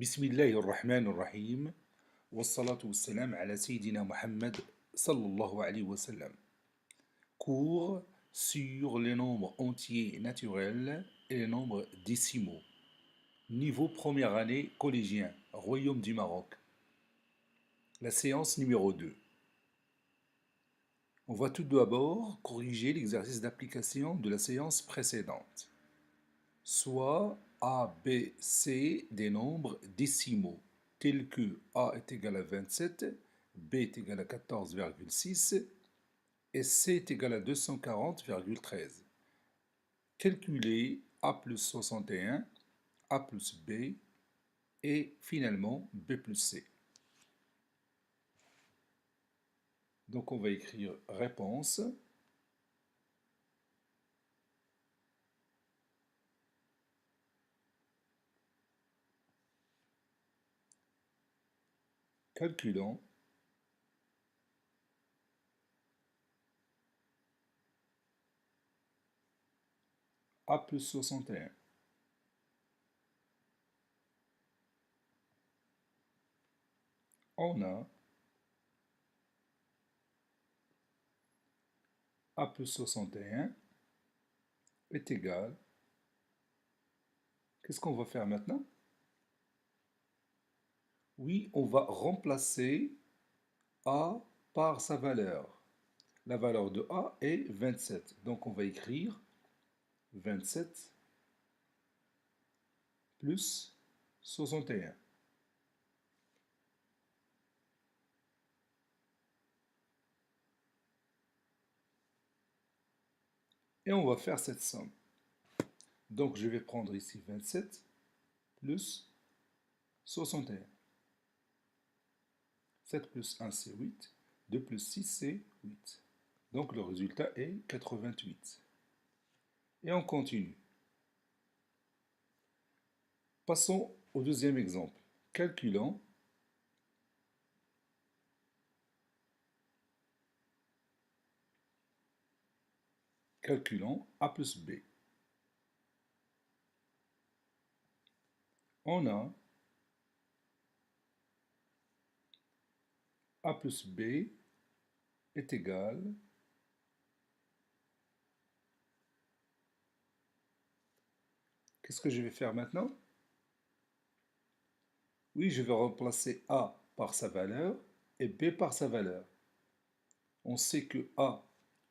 بسم الله الرحمن الرحيم والصلاة والسلام على سيدنا Mohammed sallallahu alayhi wa sallam. Cours sur les nombres entiers naturels et les nombres décimaux. Niveau première année collégien, Royaume du Maroc. La séance numéro 2. On va tout d'abord corriger l'exercice d'application de la séance précédente. Soit A, B, C des nombres décimaux, tels que A est égal à 27, B est égal à 14,6 et C est égal à 240,13. Calculez A plus 61, A plus B et finalement B plus C. Donc on va écrire réponse. Calculons. A plus 61. On a A plus 61 est égal. Qu'est-ce qu'on va faire maintenant? Oui, on va remplacer A par sa valeur. La valeur de A est 27. Donc on va écrire 27 plus 61. Et on va faire cette somme. Donc je vais prendre ici 27 plus 61. 7 plus 1 c'est 8. 2 plus 6 c'est 8. Donc le résultat est 88. Et on continue. Passons au deuxième exemple. Calculons A plus B. On a A plus B est égal Qu'est-ce que je vais faire maintenant? Oui, je vais remplacer A par sa valeur et B par sa valeur. On sait que A,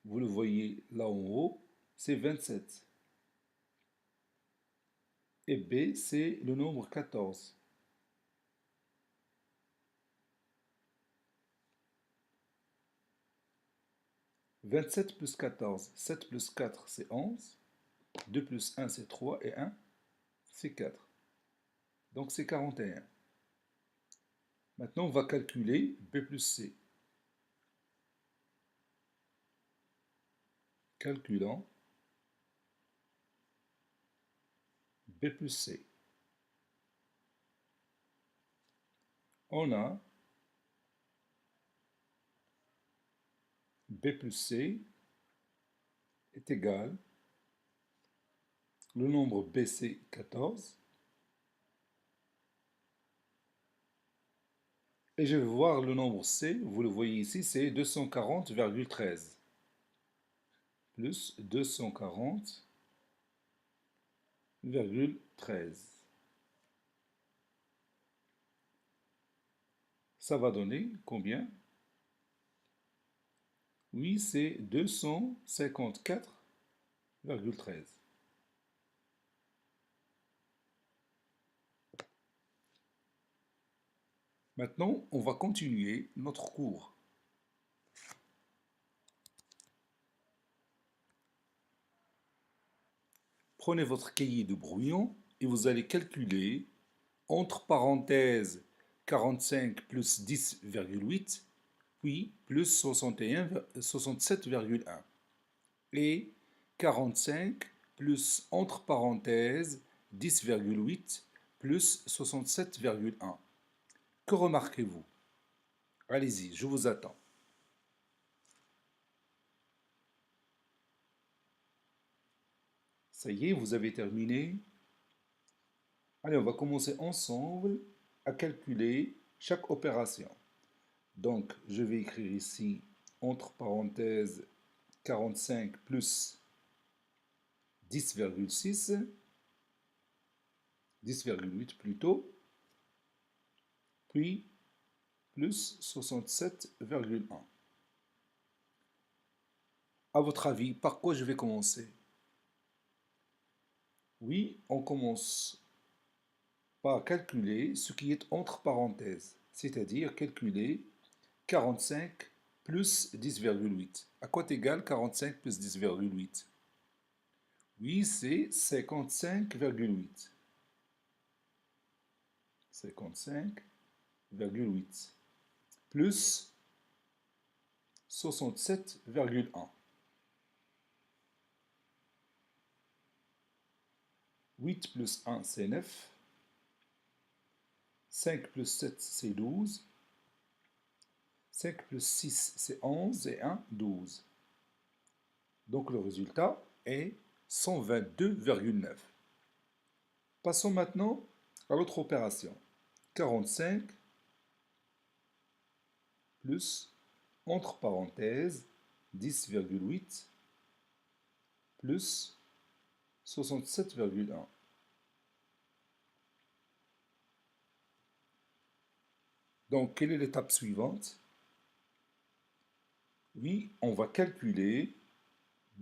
vous le voyez là en haut, c'est 27. Et B, c'est le nombre 14. « 27 plus 14, 7 plus 4 c'est 11, 2 plus 1 c'est 3 et 1 c'est 4. Donc c'est 41. Maintenant on va calculer B plus C. Calculant B plus C. On a B plus C est égal, le nombre B c'est 14, et je vais voir le nombre C, vous le voyez ici, c'est 240,13 plus 240,13. Ça va donner combien? Oui, c'est 254,13. Maintenant, on va continuer notre cours. Prenez votre cahier de brouillon et vous allez calculer entre parenthèses 45 plus 10,8 puis plus 67,1 et 45 plus entre parenthèses 10,8 plus 67,1. Que remarquez-vous? Allez-y, je vous attends. Ça y est, vous avez terminé. Allez, on va commencer ensemble à calculer chaque opération. Donc, je vais écrire ici, entre parenthèses, 45 plus 10,6, 10,8 plutôt, puis plus 67,1. À votre avis, par quoi je vais commencer? Oui, on commence par calculer ce qui est entre parenthèses, c'est-à-dire calculer 45 plus 10,8. À quoi est égal 45 plus 10,8? Oui, c'est 55,8. 55,8 plus 67,1. 8 plus 1, c'est 9. 5 plus 7, c'est 12. 5 plus 6, c'est 11. Et 1, 12. Donc le résultat est 122,9. Passons maintenant à l'autre opération. 45 plus, entre parenthèses, 10,8 plus 67,1. Donc, quelle est l'étape suivante? Oui, on va calculer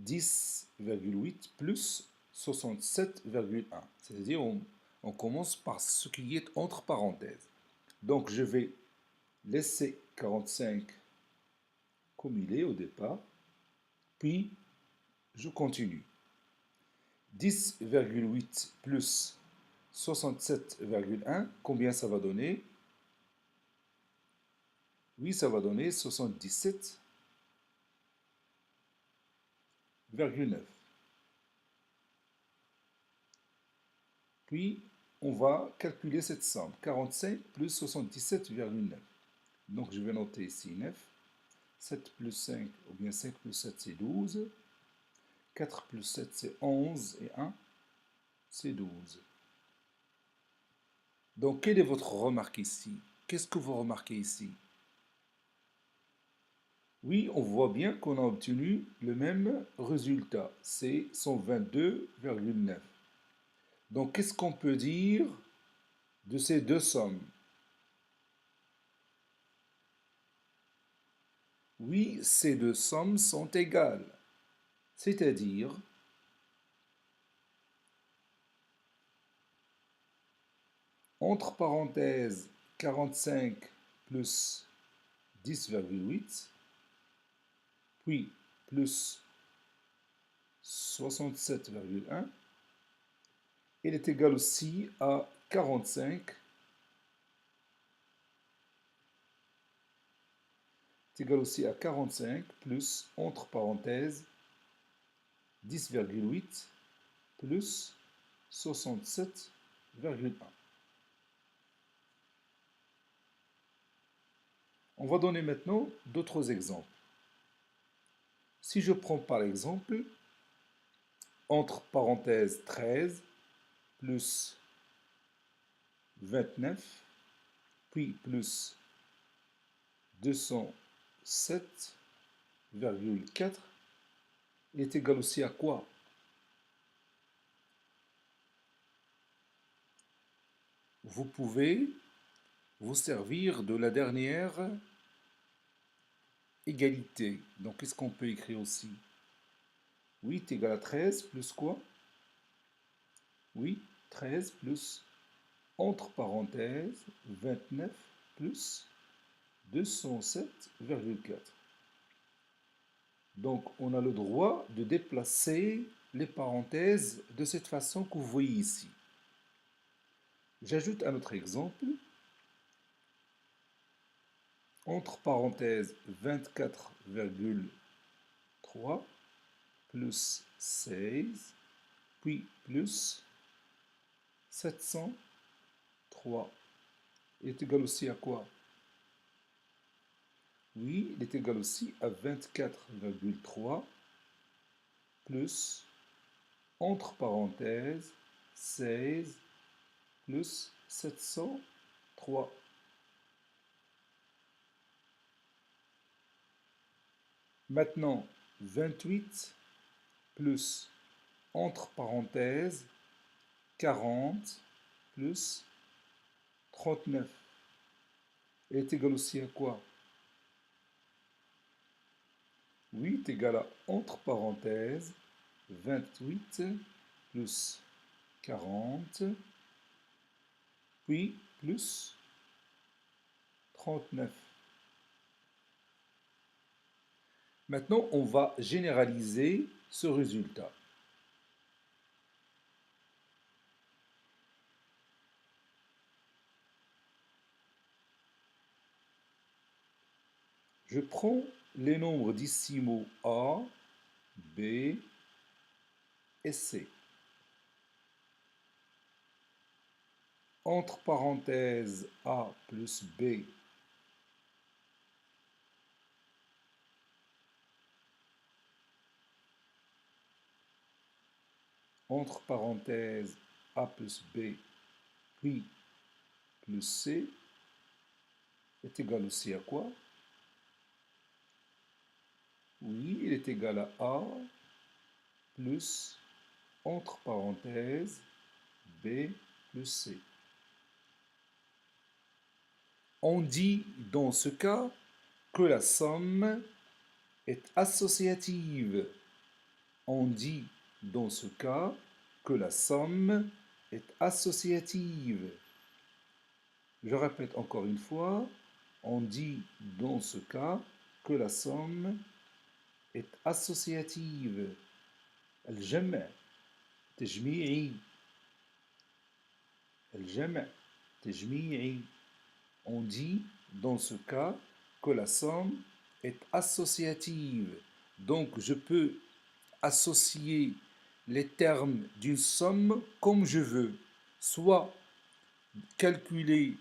10,8 plus 67,1. C'est-à-dire, on commence par ce qui est entre parenthèses. Donc, je vais laisser 45 comme il est au départ, puis je continue. 10,8 plus 67,1, combien ça va donner? Oui, ça va donner 77,9. Puis, on va calculer cette somme. 45 plus 77,9. Donc, je vais noter ici 9. 7 plus 5, ou bien 5 plus 7, c'est 12. 4 plus 7, c'est 11. Et 1, c'est 12. Donc, quelle est votre remarque ici? Qu'est-ce que vous remarquez ici? Oui, on voit bien qu'on a obtenu le même résultat. C'est 122,9. Donc, qu'est-ce qu'on peut dire de ces deux sommes? Oui, ces deux sommes sont égales. C'est-à-dire, entre parenthèses, 45 plus 10,8, puis plus 67,1, il est égal aussi à 45, est égal aussi à 45 plus, entre parenthèses, 10,8 plus 67,1. On va donner maintenant d'autres exemples. Si je prends par exemple, entre parenthèses 13 plus 29, puis plus 207,4, il est égal aussi à quoi? Vous pouvez vous servir de la dernière égalité. Donc, qu'est-ce qu'on peut écrire aussi? 8 égale à 13 plus quoi? Oui, 13 plus, entre parenthèses, 29 plus 207,4. Donc, on a le droit de déplacer les parenthèses de cette façon que vous voyez ici. J'ajoute un autre exemple. Entre parenthèses, 24,3 plus 16, puis plus 703 est égal aussi à quoi? Oui, il est égal aussi à 24,3 plus, entre parenthèses, 16 plus 703. 3. Maintenant, 28 plus, entre parenthèses, 40 plus 39 est égal aussi à quoi? 8 égale à, entre parenthèses, 28 plus 40, puis plus 39. Maintenant, on va généraliser ce résultat. Je prends les nombres décimaux A, B et C. Entre parenthèses A plus B entre parenthèses A plus B, puis plus C, est égal aussi à quoi? Oui, il est égal à A plus, entre parenthèses, B plus C. On dit dans ce cas que la somme est associative. On dit dans ce cas que la somme est associative. Je répète encore une fois, on dit dans ce cas que la somme est associative. الجمع تجميعي. الجمع تجميعي. On dit dans ce cas que la somme est associative. Donc je peux associer les termes d'une somme comme je veux. Soit calculer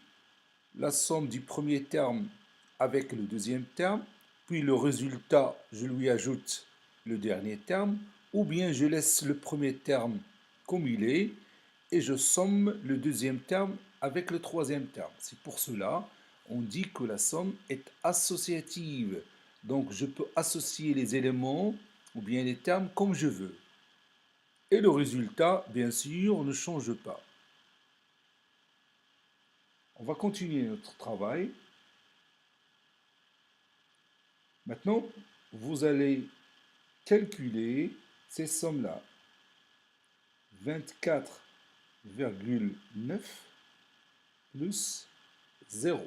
la somme du premier terme avec le deuxième terme, puis le résultat, je lui ajoute le dernier terme, ou bien je laisse le premier terme comme il est et je somme le deuxième terme avec le troisième terme. C'est pour cela on dit que la somme est associative. Donc je peux associer les éléments ou bien les termes comme je veux. Et le résultat, bien sûr, ne change pas. On va continuer notre travail. Maintenant, vous allez calculer ces sommes-là. 24,9 plus 0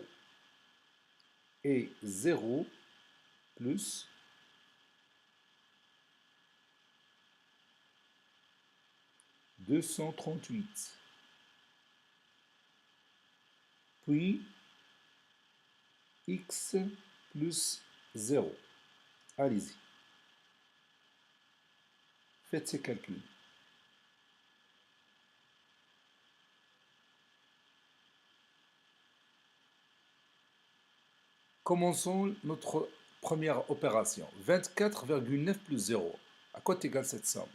et 0 plus 238. Puis x plus 0. Allez-y. Faites ces calculs. Commençons notre première opération. 24,9 plus 0. À quoi est égale cette somme?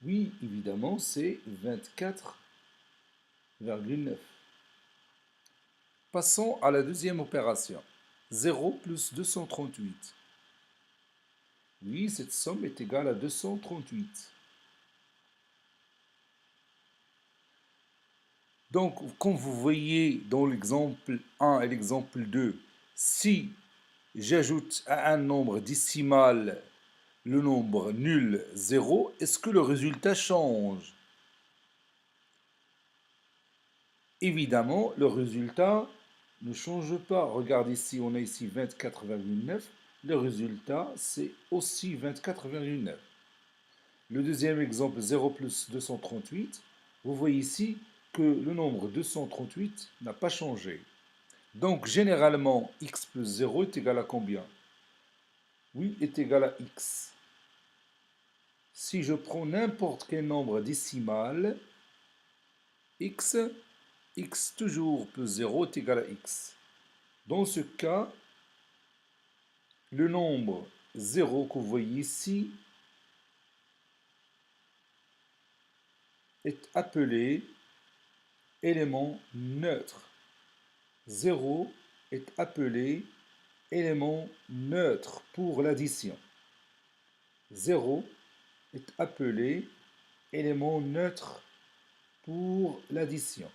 Oui, évidemment, c'est 24,9. Passons à la deuxième opération. 0 plus 238. Oui, cette somme est égale à 238. Donc, comme vous voyez dans l'exemple 1 et l'exemple 2, si j'ajoute à un nombre décimal le nombre nul 0, est-ce que le résultat change? Évidemment, le résultat ne change pas. Regardez ici, on a ici 24,9. Le résultat, c'est aussi 24,9. Le deuxième exemple, 0 plus 238. Vous voyez ici que le nombre 238 n'a pas changé. Donc, généralement, x plus 0 est égal à combien? Oui, est égal à x. Si je prends n'importe quel nombre décimal, x toujours plus 0 est égal à x. Dans ce cas, le nombre 0 que vous voyez ici est appelé élément neutre. 0 est appelé élément neutre pour l'addition. 0 est appelé élément neutre pour l'addition.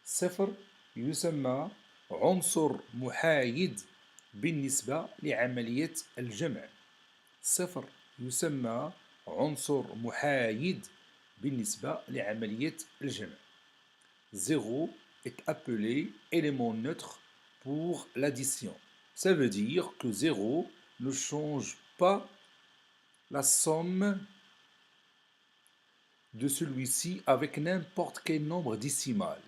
صفر يسمى عنصر محايد بالنسبة لعملية الجمع. صفر يسمى عنصر محايد بالنسبة لعملية الجمع. 0 est appelé élément neutre pour l'addition. Ça veut dire que 0 ne change pas la somme de celui-ci avec n'importe quel nombre décimal.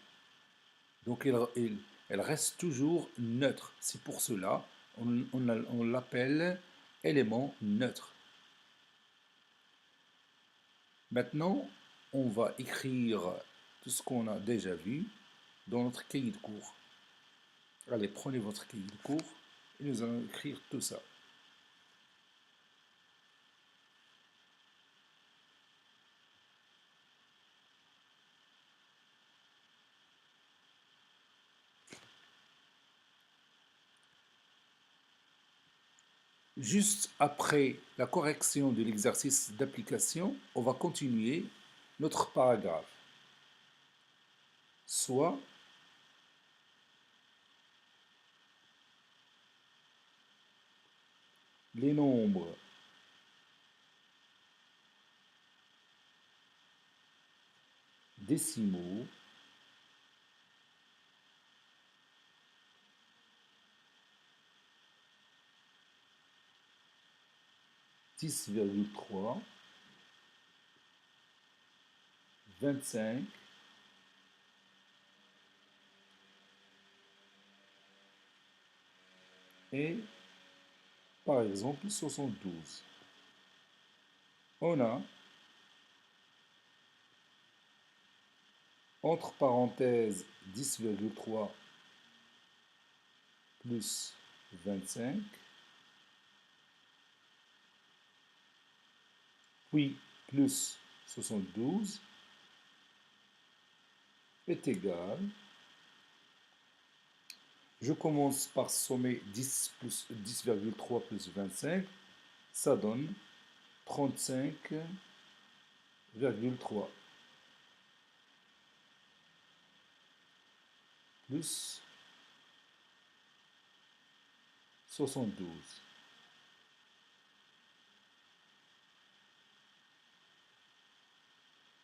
Donc elle reste toujours neutre. C'est pour cela on l'appelle élément neutre. Maintenant, on va écrire tout ce qu'on a déjà vu dans notre cahier de cours. Allez, prenez votre cahier de cours et nous allons écrire tout ça. Juste après la correction de l'exercice d'application, on va continuer notre paragraphe. Soit les nombres décimaux dix virgule trois, 25 et par exemple 72. On a entre parenthèses 10,3 plus 25, puis plus 72 est égal. Je commence par sommer 10 plus 10,3 plus 25, ça donne 35,3 plus 72.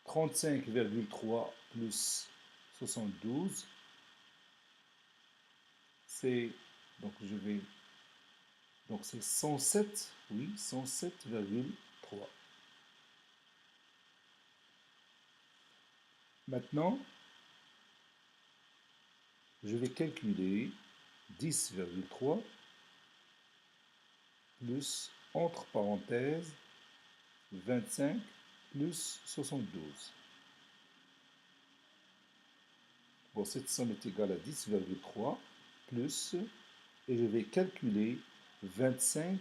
35,3 plus 72, c'est c'est 107, oui, 107,3. Maintenant, je vais calculer 10,3 plus, entre parenthèses, 25 plus 72. Bon, cette somme est égale à 10,3 plus, et je vais calculer 25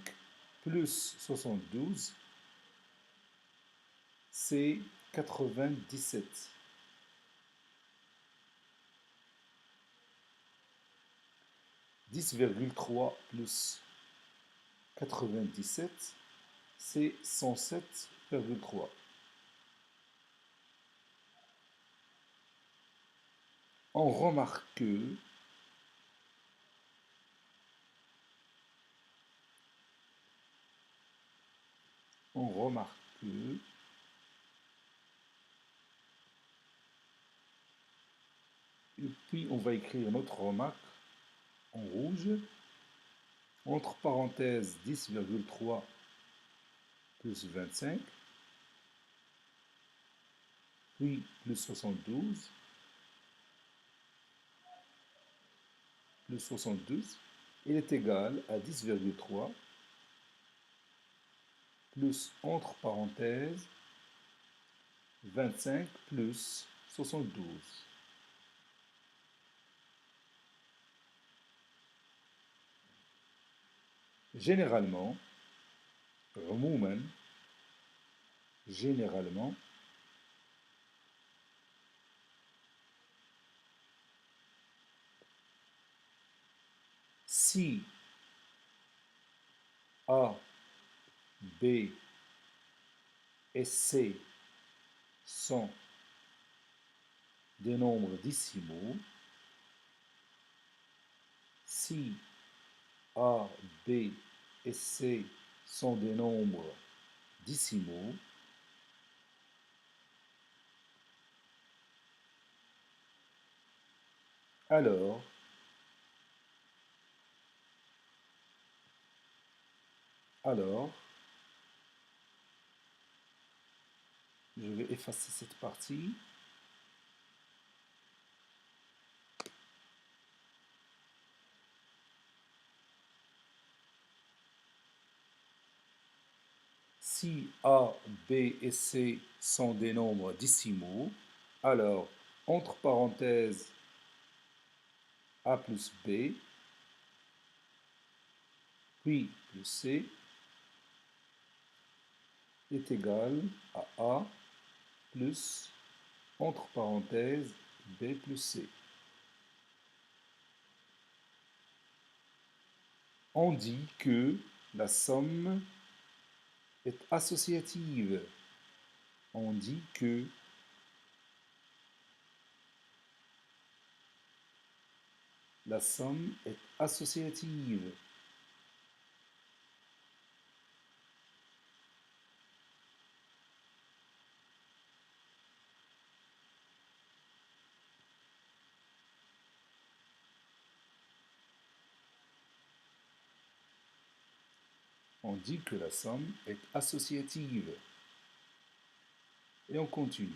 plus 72, c'est 97. 10,3 plus 97, c'est 107,3. On remarque que et puis on va écrire notre remarque en rouge, entre parenthèses 10,3 plus 25, puis plus 72, plus 72, il est égal à 10,3 plus, entre parenthèses, 25 plus 72. Généralement, généralement, Si A, B et C sont des nombres décimaux, si A, B et C sont des nombres décimaux, alors je vais effacer cette partie. Si A, B et C sont des nombres décimaux, alors entre parenthèses A plus B, puis plus C est égal à A plus, entre parenthèses, B plus C. On dit que la somme est associative. On dit que la somme est associative. On dit que la somme est associative. Et on continue.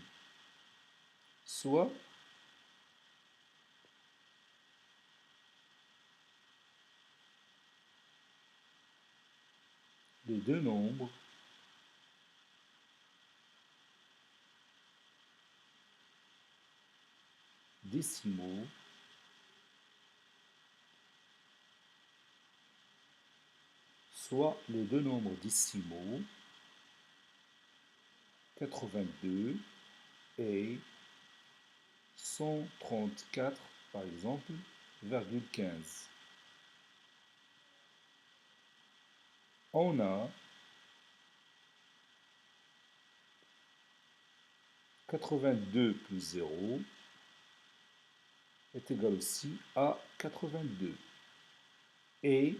Soit les deux nombres décimaux soit les deux nombres décimaux 82 et 134 par exemple, virgule 15. On a 82 plus 0 est égal aussi à 82. Et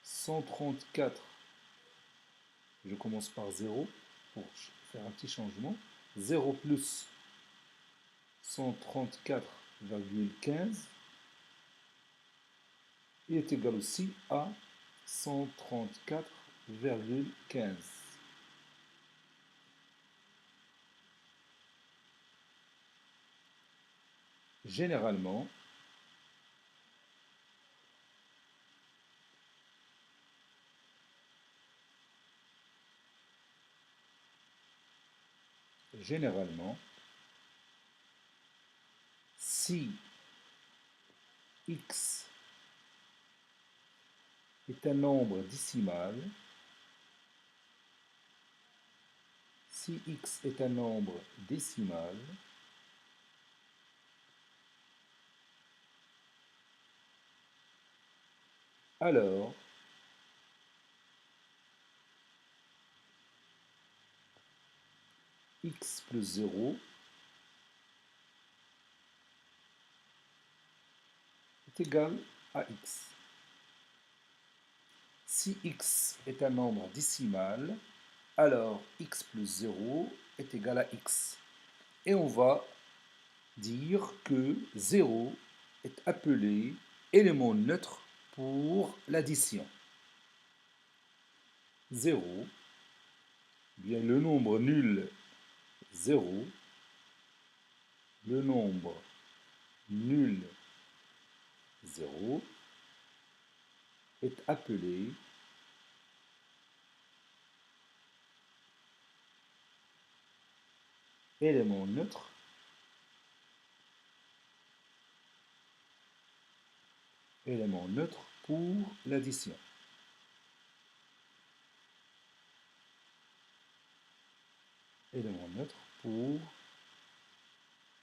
134, je commence par 0 pour faire un petit changement. 0 plus 134,15 est égal aussi à 134,15. Généralement, si x est un nombre décimal, si x est un nombre décimal, alors x plus 0 est égal à x. Si x est un nombre décimal, alors x plus 0 est égal à x. Et on va dire que 0 est appelé élément neutre pour l'addition. 0, bien le nombre nul 0, le nombre nul 0 est appelé élément neutre pour l'addition. Élément neutre pour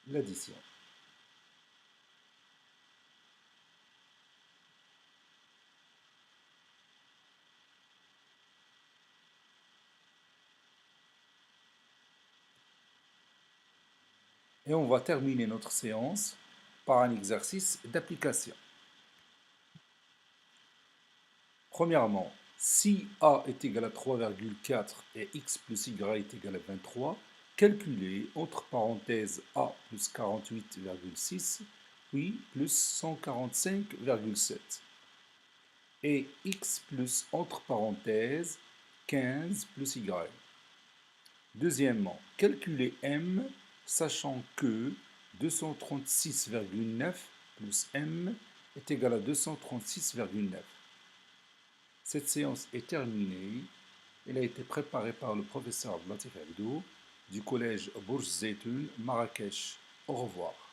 l'addition. Et on va terminer notre séance par un exercice d'application. Premièrement, si A est égal à 3,4 et x plus y est égal à 23, calculez entre parenthèses A plus 48,6 puis plus 145,7 et x plus entre parenthèses 15 plus y. Deuxièmement, calculez m sachant que 236,9 plus m est égal à 236,9. Cette séance est terminée. Elle a été préparée par le professeur Abdelatif Abdou du collège Bourj Zeytoun, Marrakech. Au revoir.